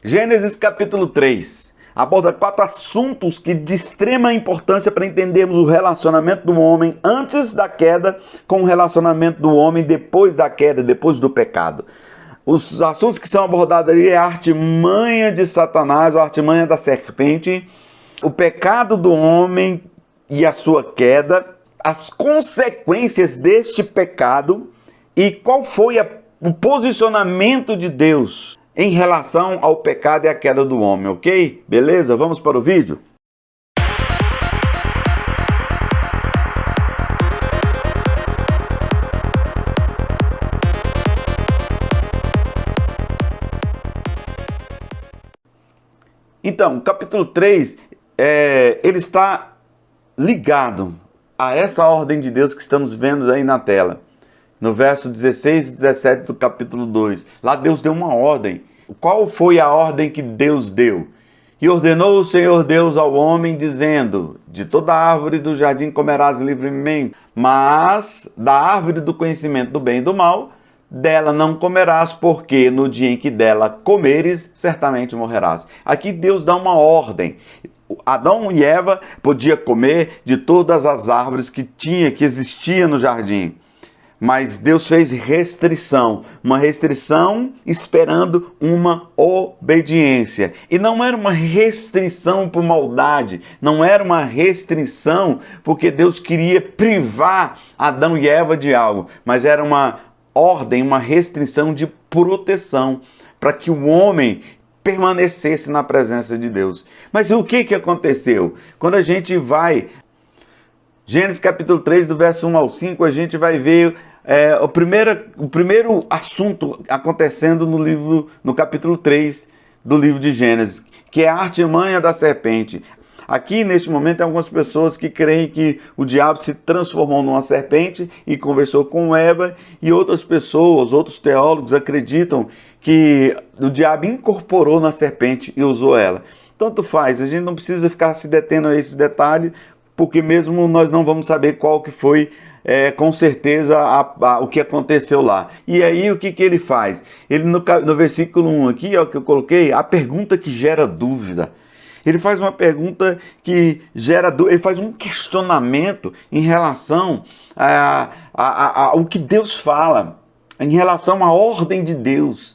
Gênesis capítulo 3 aborda 4 assuntos de extrema importância para entendermos o relacionamento do homem antes da queda com o relacionamento do homem depois da queda, depois do pecado. Os assuntos que são abordados ali é a artimanha de Satanás, a artimanha da serpente, o pecado do homem e a sua queda, as consequências deste pecado e qual foi o posicionamento de Deus em relação ao pecado e à queda do homem, ok? Beleza? Vamos para o vídeo? Então, o capítulo 3, ele está ligado a essa ordem de Deus que estamos vendo aí na tela. No verso 16 e 17 do capítulo 2. Lá Deus deu uma ordem. Qual foi a ordem que Deus deu? E ordenou o Senhor Deus ao homem, dizendo: de toda árvore do jardim comerás livremente, mas da árvore do conhecimento do bem e do mal, dela não comerás, porque no dia em que dela comeres, certamente morrerás. Aqui Deus dá uma ordem. Adão e Eva podiam comer de todas as árvores que existiam no jardim. Mas Deus fez restrição, uma restrição esperando uma obediência. E não era uma restrição por maldade, não era uma restrição porque Deus queria privar Adão e Eva de algo, mas era uma ordem, uma restrição de proteção para que o homem permanecesse na presença de Deus. Mas o que aconteceu? Quando a gente vai... Gênesis capítulo 3, do verso 1 ao 5, a gente vai ver o primeiro assunto acontecendo no capítulo 3 do livro de Gênesis, que é a artimanha da serpente. Aqui, neste momento, tem algumas pessoas que creem que o diabo se transformou numa serpente e conversou com Eva, e outras pessoas, outros teólogos acreditam que o diabo incorporou na serpente e usou ela. Tanto faz, a gente não precisa ficar se detendo a esse detalhe, porque mesmo nós não vamos saber qual que foi, com certeza, o que aconteceu lá. E aí, o que ele faz? Ele, no versículo 1 aqui, ó, que eu coloquei, a pergunta que gera dúvida. Ele faz uma pergunta que gera dúvida, ele faz um questionamento em relação ao que Deus fala, em relação à ordem de Deus.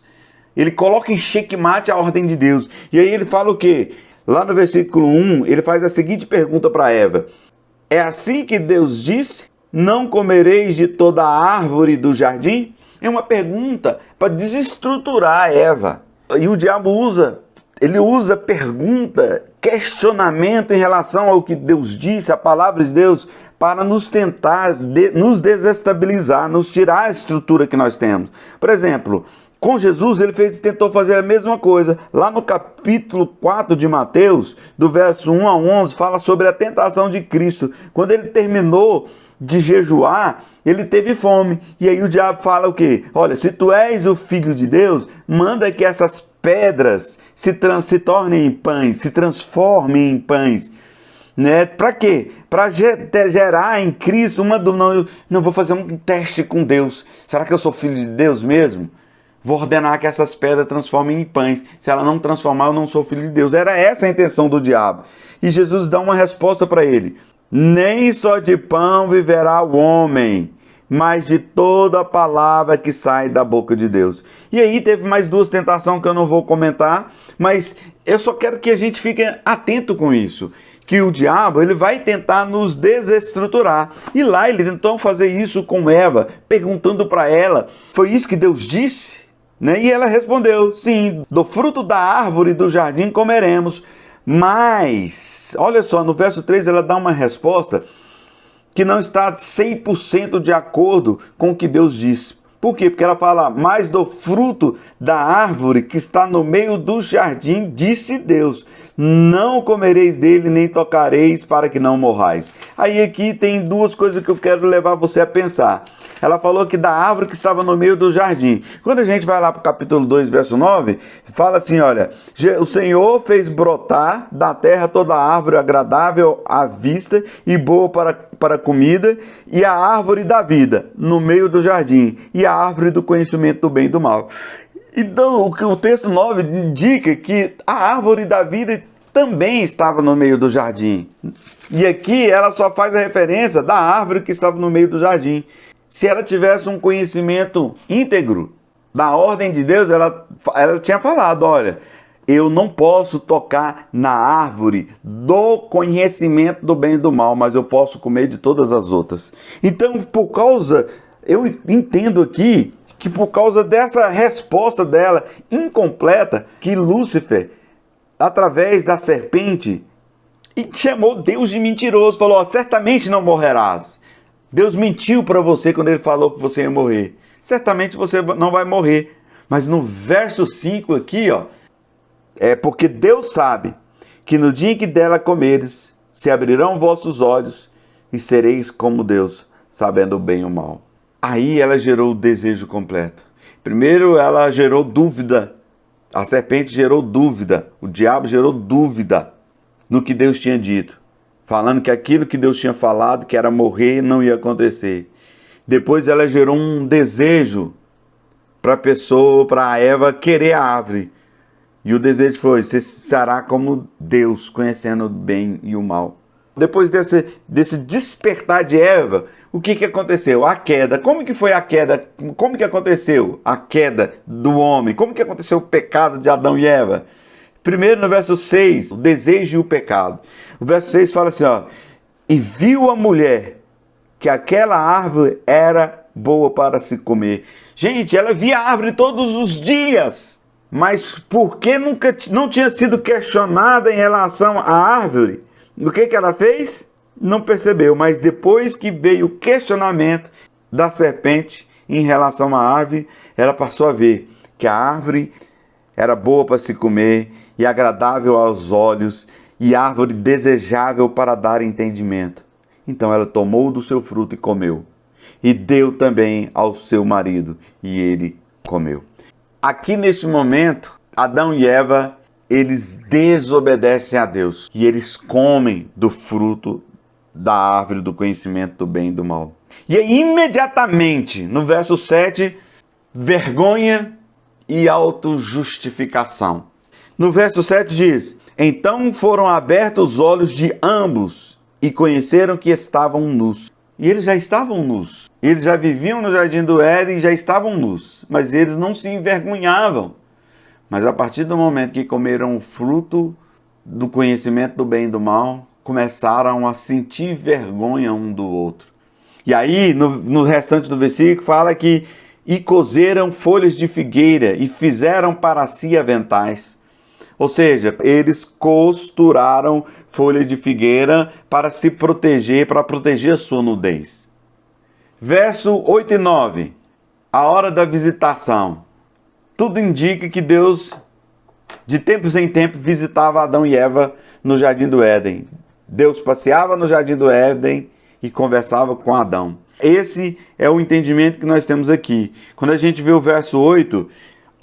Ele coloca em xeque-mate a ordem de Deus. E aí ele fala o quê? Lá no versículo 1, ele faz a seguinte pergunta para Eva: é assim que Deus disse? Não comereis de toda a árvore do jardim? É uma pergunta para desestruturar Eva. E o diabo usa pergunta, questionamento em relação ao que Deus disse, a palavra de Deus, para nos tentar, nos desestabilizar, nos tirar a estrutura que nós temos. Por exemplo, com Jesus, ele tentou fazer a mesma coisa. Lá no capítulo 4 de Mateus, do verso 1 a 11, fala sobre a tentação de Cristo. Quando ele terminou de jejuar, ele teve fome. E aí o diabo fala o quê? Olha, se tu és o Filho de Deus, manda que essas pedras se tornem em pães, se transformem em pães. Né? Para quê? Para gerar em Cristo uma dúvida. Não, vou fazer um teste com Deus. Será que eu sou filho de Deus mesmo? Vou ordenar que essas pedras transformem em pães. Se ela não transformar, eu não sou filho de Deus. Era essa a intenção do diabo. E Jesus dá uma resposta para ele. Nem só de pão viverá o homem, mas de toda a palavra que sai da boca de Deus. E aí teve mais 2 tentações que eu não vou comentar, mas eu só quero que a gente fique atento com isso. Que o diabo, ele vai tentar nos desestruturar. E lá ele tentou fazer isso com Eva, perguntando para ela, foi isso que Deus disse? Né? E ela respondeu, sim, do fruto da árvore do jardim comeremos. Mas, olha só, no verso 3 ela dá uma resposta que não está 100% de acordo com o que Deus disse. Por quê? Porque ela fala, mas do fruto da árvore que está no meio do jardim, disse Deus, não comereis dele, nem tocareis, para que não morrais. Aí aqui tem 2 coisas que eu quero levar você a pensar. Ela falou que da árvore que estava no meio do jardim. Quando a gente vai lá para o capítulo 2, verso 9, fala assim, olha, o Senhor fez brotar da terra toda a árvore agradável à vista e boa para comida, e a árvore da vida no meio do jardim, e a árvore do conhecimento do bem e do mal. Então, o que o texto 9 indica que a árvore da vida também estava no meio do jardim. E aqui ela só faz a referência da árvore que estava no meio do jardim. Se ela tivesse um conhecimento íntegro da ordem de Deus, ela tinha falado, olha, eu não posso tocar na árvore do conhecimento do bem e do mal, mas eu posso comer de todas as outras. Então, eu entendo aqui que por causa dessa resposta dela incompleta, que Lúcifer, através da serpente, e chamou Deus de mentiroso, falou, ó, certamente não morrerás. Deus mentiu para você quando ele falou que você ia morrer. Certamente você não vai morrer. Mas no verso 5 aqui, ó, é porque Deus sabe que no dia em que dela comeres, se abrirão vossos olhos e sereis como Deus, sabendo o bem e o mal. Aí ela gerou o desejo completo. Primeiro ela gerou dúvida. A serpente gerou dúvida. O diabo gerou dúvida no que Deus tinha dito. Falando que aquilo que Deus tinha falado, que era morrer, não ia acontecer. Depois ela gerou um desejo para a pessoa, para a Eva, querer a árvore. E o desejo foi, você será como Deus, conhecendo o bem e o mal. Depois desse despertar de Eva, o que aconteceu? A queda. Como que foi a queda? Como que aconteceu a queda do homem? Como que aconteceu o pecado de Adão e Eva? Primeiro no verso 6, o desejo e o pecado. O verso 6 fala assim, ó, e viu a mulher que aquela árvore era boa para se comer. Gente, ela via a árvore todos os dias, mas porque não tinha sido questionada em relação à árvore, o que ela fez? Não percebeu, mas depois que veio o questionamento da serpente em relação à árvore, ela passou a ver que a árvore era boa para se comer e agradável aos olhos e árvore desejável para dar entendimento. Então ela tomou do seu fruto e comeu, e deu também ao seu marido, e ele comeu. Aqui neste momento, Adão e Eva, eles desobedecem a Deus, e eles comem do fruto da árvore do conhecimento do bem e do mal. E aí, imediatamente, no verso 7, vergonha e autojustificação. No verso 7 diz, então foram abertos os olhos de ambos, e conheceram que estavam nus. E eles já estavam nus. Eles já viviam no jardim do Éden e já estavam nus. Mas eles não se envergonhavam. Mas a partir do momento que comeram o fruto do conhecimento do bem e do mal, começaram a sentir vergonha um do outro. E aí, no restante do versículo, fala que e cozeram folhas de figueira e fizeram para si aventais. Ou seja, eles costuraram folhas de figueira para se proteger, para proteger a sua nudez. Verso 8 e 9. A hora da visitação. Tudo indica que Deus, de tempos em tempos, visitava Adão e Eva no jardim do Éden. Deus passeava no jardim do Éden e conversava com Adão. Esse é o entendimento que nós temos aqui. Quando a gente vê o verso 8...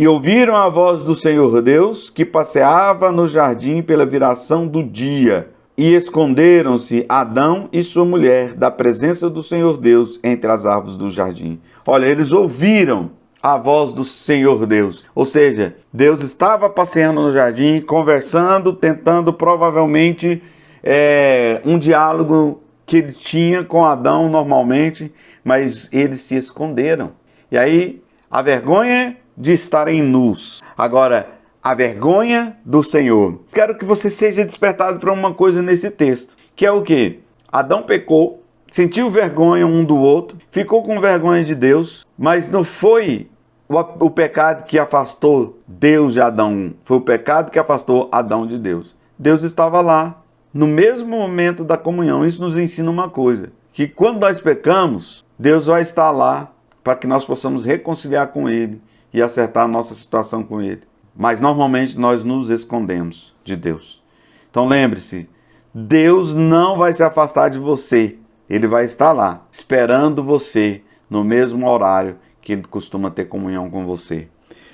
E ouviram a voz do Senhor Deus, que passeava no jardim pela viração do dia. E esconderam-se Adão e sua mulher da presença do Senhor Deus entre as árvores do jardim. Olha, eles ouviram a voz do Senhor Deus. Ou seja, Deus estava passeando no jardim, conversando, tentando provavelmente um diálogo que ele tinha com Adão normalmente, mas eles se esconderam. E aí, a vergonha de estarem nus. Agora, a vergonha do Senhor. Quero que você seja despertado para uma coisa nesse texto, que é o quê? Adão pecou, sentiu vergonha um do outro, ficou com vergonha de Deus, mas não foi o pecado que afastou Deus de Adão, foi o pecado que afastou Adão de Deus. Deus estava lá, no mesmo momento da comunhão. Isso nos ensina uma coisa, que quando nós pecamos, Deus vai estar lá para que nós possamos reconciliar com Ele e acertar a nossa situação com Ele. Mas normalmente nós nos escondemos de Deus. Então lembre-se, Deus não vai se afastar de você. Ele vai estar lá, esperando você, no mesmo horário que Ele costuma ter comunhão com você.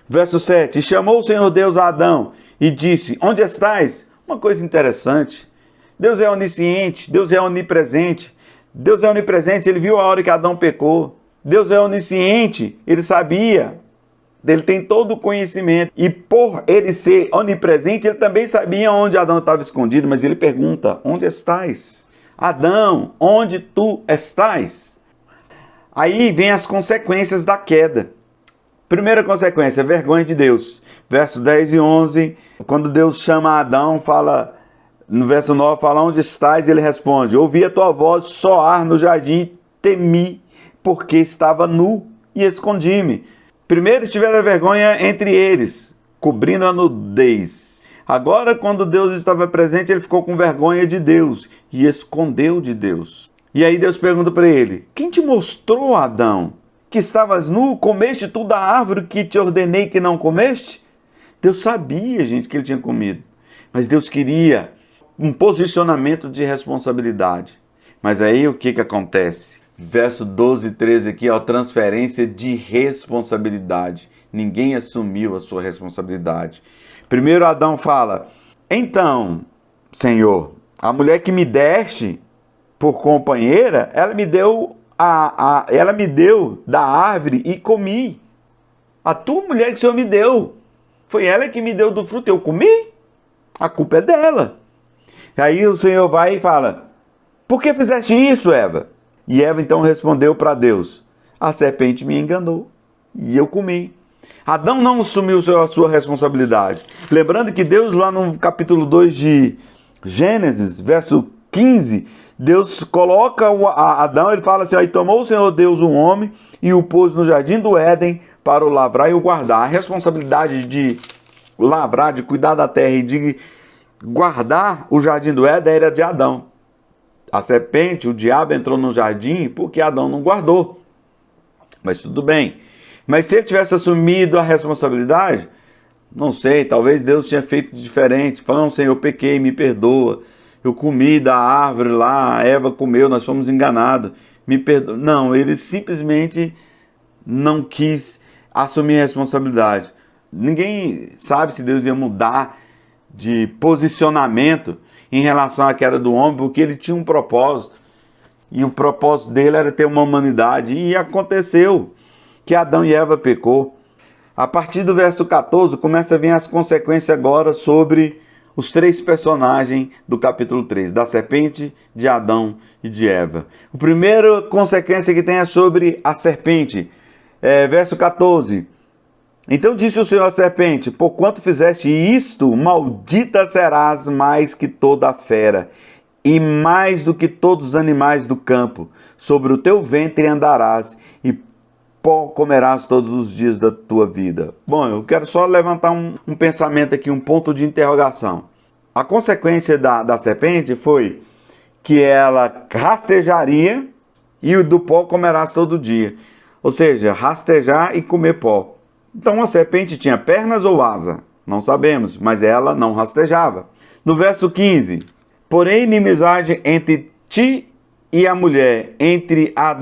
Verso 7, e chamou o Senhor Deus a Adão e disse, onde estás? Uma coisa interessante, Deus é onisciente, Deus é onipresente. Deus é onipresente, Ele viu a hora que Adão pecou. Deus é onisciente, Ele sabia Ele tem todo o conhecimento. E por ele ser onipresente, ele também sabia onde Adão estava escondido. Mas ele pergunta, onde estás? Adão, onde tu estás? Aí vem as consequências da queda. Primeira consequência, vergonha de Deus. Verso 10 e 11, quando Deus chama Adão, fala, no verso 9, fala, onde estás? Ele responde, ouvi a tua voz soar no jardim, temi, porque estava nu e escondi-me. Primeiro estiveram a vergonha entre eles, cobrindo a nudez. Agora, quando Deus estava presente, ele ficou com vergonha de Deus e escondeu de Deus. E aí Deus pergunta para ele, quem te mostrou, Adão, que estavas nu? Comeste tu da árvore que te ordenei que não comeste? Deus sabia, gente, que ele tinha comido. Mas Deus queria um posicionamento de responsabilidade. Mas aí o que acontece? Verso 12 e 13 aqui, ó, transferência de responsabilidade. Ninguém assumiu a sua responsabilidade. Primeiro Adão fala, então, Senhor, a mulher que me deste por companheira, ela me deu da árvore e comi. A tua mulher que o Senhor me deu, foi ela que me deu do fruto, eu comi? A culpa é dela. Aí o Senhor vai e fala, por que fizeste isso, Eva? E Eva então respondeu para Deus, a serpente me enganou e eu comi. Adão não assumiu a sua responsabilidade. Lembrando que Deus lá no capítulo 2 de Gênesis, verso 15, Deus coloca Adão, ele fala assim, aí tomou o Senhor Deus um homem e o pôs no jardim do Éden para o lavrar e o guardar. A responsabilidade de lavrar, de cuidar da terra e de guardar o jardim do Éden era de Adão. A serpente, o diabo entrou no jardim porque Adão não guardou. Mas tudo bem. Mas se ele tivesse assumido a responsabilidade, não sei, talvez Deus tinha feito diferente. Falando, Senhor, eu pequei, me perdoa. Eu comi da árvore lá, a Eva comeu, nós fomos enganados. Me perdoa. Não, ele simplesmente não quis assumir a responsabilidade. Ninguém sabe se Deus ia mudar de posicionamento em relação à queda do homem, porque ele tinha um propósito. E o propósito dele era ter uma humanidade. E aconteceu que Adão e Eva pecou. A partir do verso 14, começa a vir as consequências agora sobre os três personagens do capítulo 3, da serpente, de Adão e de Eva. A primeira consequência que tem é sobre a serpente. Verso 14. Então disse o Senhor à serpente, porquanto fizeste isto, maldita serás mais que toda a fera, e mais do que todos os animais do campo. Sobre o teu ventre andarás, e pó comerás todos os dias da tua vida. Bom, eu quero só levantar um pensamento aqui, um ponto de interrogação. A consequência da serpente foi que ela rastejaria, e do pó comerás todo dia. Ou seja, rastejar e comer pó. Então a serpente tinha pernas ou asa? Não sabemos, mas ela não rastejava. No verso 15, porém inimizade entre ti e a mulher, entre a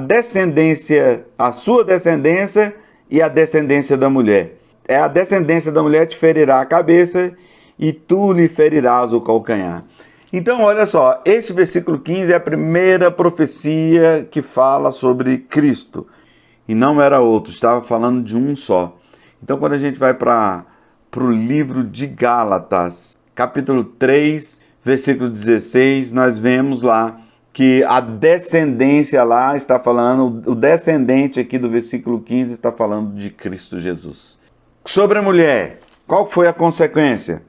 sua descendência e a descendência da mulher. A descendência da mulher te ferirá a cabeça e tu lhe ferirás o calcanhar. Então olha só, este versículo 15 é a primeira profecia que fala sobre Cristo. E não era outro, estava falando de um só. Então, quando a gente vai para o livro de Gálatas, capítulo 3, versículo 16, nós vemos lá que a descendência lá está falando, o descendente aqui do versículo 15 está falando de Cristo Jesus. Sobre a mulher, qual foi a consequência?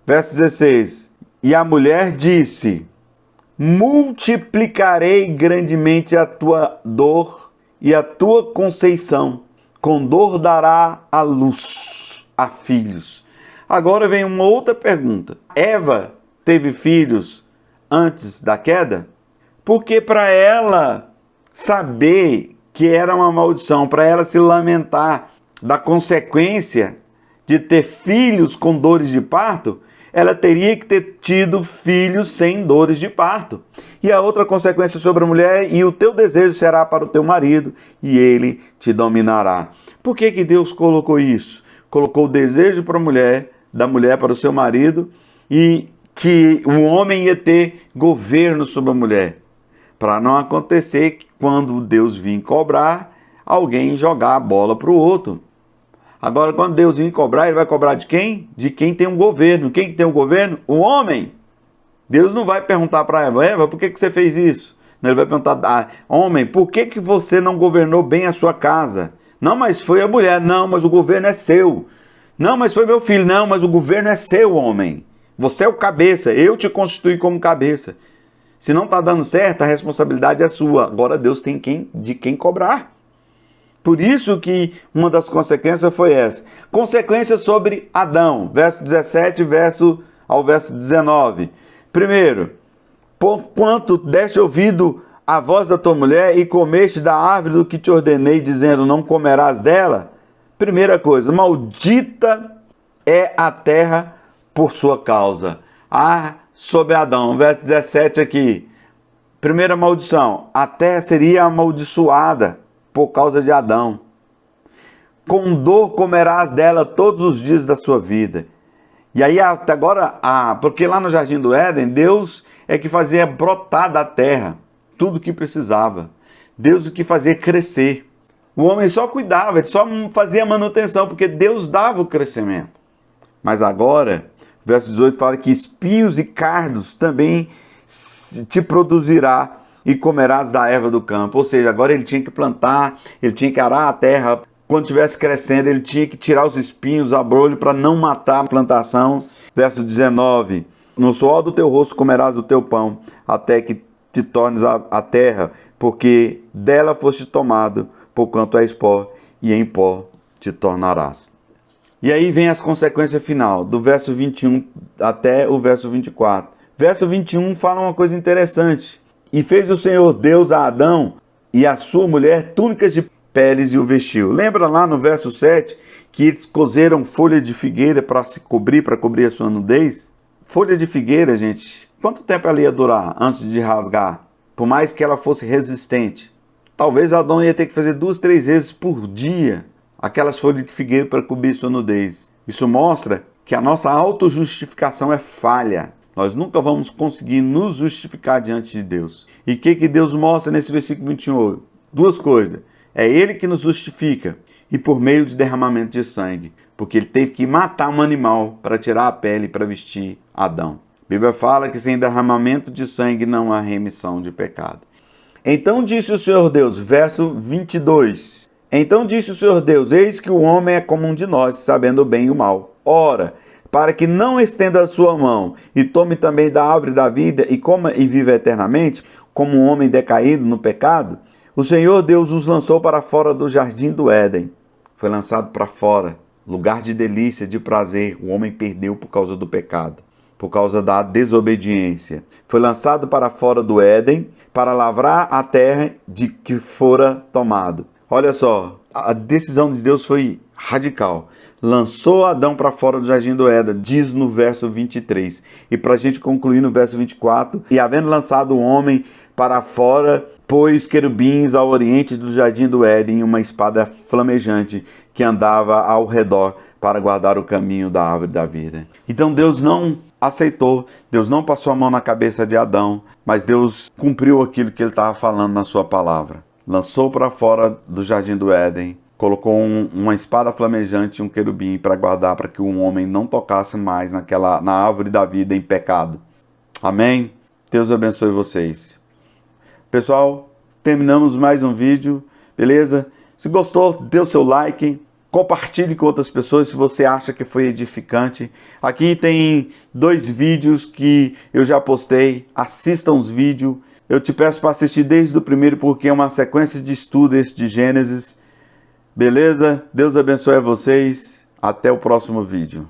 Verso 16, e a mulher disse, multiplicarei grandemente a tua dor e a tua conceição. Com dor dará a luz a filhos. Agora vem uma outra pergunta. Eva teve filhos antes da queda? Porque para ela saber que era uma maldição, para ela se lamentar da consequência de ter filhos com dores de parto, ela teria que ter tido filhos sem dores de parto. E a outra consequência sobre a mulher, e o teu desejo será para o teu marido, e ele te dominará. Por que Deus colocou isso? Colocou o desejo para a mulher, da mulher para o seu marido, e que o homem ia ter governo sobre a mulher. Para não acontecer que quando Deus vir cobrar, alguém jogar a bola para o outro. Agora, quando Deus vir cobrar, ele vai cobrar de quem? De quem tem um governo. Quem que tem um governo? O homem. Deus não vai perguntar para Eva, Eva, por que você fez isso? Ele vai perguntar, homem, por que você não governou bem a sua casa? Não, mas foi a mulher. Não, mas o governo é seu. Não, mas foi meu filho. Não, mas o governo é seu, homem. Você é o cabeça, eu te constituí como cabeça. Se não está dando certo, a responsabilidade é sua. Agora Deus tem de quem cobrar. Por isso que uma das consequências foi essa. Consequências sobre Adão, verso 17 ao verso 19. Primeiro, porquanto deste ouvido a voz da tua mulher e comeste da árvore do que te ordenei, dizendo, não comerás dela. Primeira coisa, maldita é a terra por sua causa. Sobre Adão, verso 17 aqui. Primeira maldição, a terra seria amaldiçoada por causa de Adão. Com dor comerás dela todos os dias da sua vida. E aí até agora, porque lá no Jardim do Éden, Deus é que fazia brotar da terra tudo que precisava. Deus é que fazia crescer. O homem só cuidava, ele só fazia manutenção, porque Deus dava o crescimento. Mas agora, verso 18 fala que espinhos e cardos também te produzirá e comerás da erva do campo. Ou seja, agora ele tinha que plantar, ele tinha que arar a terra. Quando estivesse crescendo, ele tinha que tirar os espinhos, abrolho, para não matar a plantação. Verso 19, no suor do teu rosto comerás o teu pão, até que te tornes a terra, porque dela foste tomado, porquanto és pó, e em pó te tornarás. E aí vem as consequências final, do verso 21 até o verso 24. Verso 21 fala uma coisa interessante. E fez o Senhor Deus a Adão e a sua mulher túnicas de peles e o vestiu. Lembra lá no verso 7 que eles cozeram folha de figueira para se cobrir, para cobrir a sua nudez? Folha de figueira, gente, quanto tempo ela ia durar antes de rasgar? Por mais que ela fosse resistente. Talvez Adão ia ter que fazer 2, 3 vezes por dia aquelas folhas de figueira para cobrir sua nudez. Isso mostra que a nossa autojustificação é falha. Nós nunca vamos conseguir nos justificar diante de Deus. E o que Deus mostra nesse versículo 21? 2 coisas. É Ele que nos justifica e por meio de derramamento de sangue. Porque Ele teve que matar um animal para tirar a pele para vestir Adão. A Bíblia fala que sem derramamento de sangue não há remissão de pecado. Então disse o Senhor Deus, verso 22. Então disse o Senhor Deus, eis que o homem é como um de nós, sabendo o bem e o mal. Ora, para que não estenda a sua mão e tome também da árvore da vida e coma e viva eternamente, como um homem decaído no pecado, o Senhor Deus os lançou para fora do jardim do Éden. Foi lançado para fora, lugar de delícia, de prazer, o homem perdeu por causa do pecado, por causa da desobediência. Foi lançado para fora do Éden, para lavrar a terra de que fora tomado. Olha só, a decisão de Deus foi radical. Lançou Adão para fora do jardim do Éden, diz no verso 23. E para a gente concluir no verso 24, e havendo lançado o homem para fora, pôs querubins ao oriente do jardim do Éden e uma espada flamejante que andava ao redor para guardar o caminho da árvore da vida. Então Deus não aceitou, Deus não passou a mão na cabeça de Adão, mas Deus cumpriu aquilo que ele estava falando na sua palavra. Lançou para fora do jardim do Éden, colocou uma espada flamejante e um querubim para guardar, para que um homem não tocasse mais na árvore da vida em pecado. Amém? Deus abençoe vocês. Pessoal, terminamos mais um vídeo, beleza? Se gostou, dê o seu like, compartilhe com outras pessoas se você acha que foi edificante. Aqui tem 2 vídeos que eu já postei, assistam os vídeos. Eu te peço para assistir desde o primeiro, porque é uma sequência de estudo esse de Gênesis. Beleza? Deus abençoe a vocês. Até o próximo vídeo.